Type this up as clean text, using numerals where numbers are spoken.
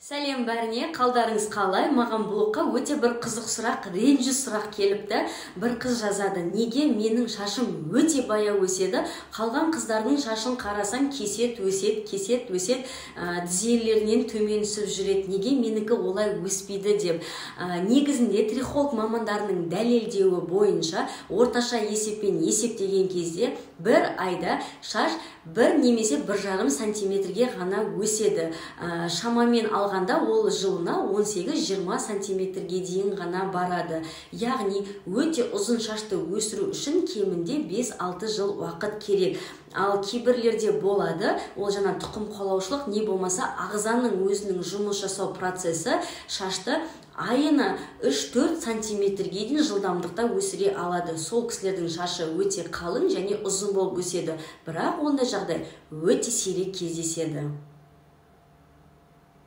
Сәлем бәріне, қалдарыңыз қалай? Маған блогқа өте бір қызық сұрақ, ренжі сұрақ келіпті. Бір қыз жазады: неге менің шашым өте баяу өседі, қалған қыздардың шашын қарасаң кесет өсет, тізелерінен төмен түсіп жүреді, неге менікі олай өспейді деп. Негізінде трихолог мамандарының дәлелдеуі бойынша орташа есеппен есептеген кезде бір айда шаш 1 немесе 1,5 сантиметрге ғана өседі. Шамамен алғанда ол жылына 18-20 сантиметрге дейін ғана барады. Яғни өте ұзын шашты өсіру үшін кемінде 5-6 жыл уақыт керек. Ал кейбірлерде болады, ол жаңа тұқым қуалаушылық не болмаса ағзаның өзінің жұмыс жасау процесі шашты айына 3-4 сантиметрге дейін жылдамдықта өсіре алады. Сол кісілердің шашы өте қалың және ұзын болып өседі. Бірақ ондай жағдай өте сирек кездеседі.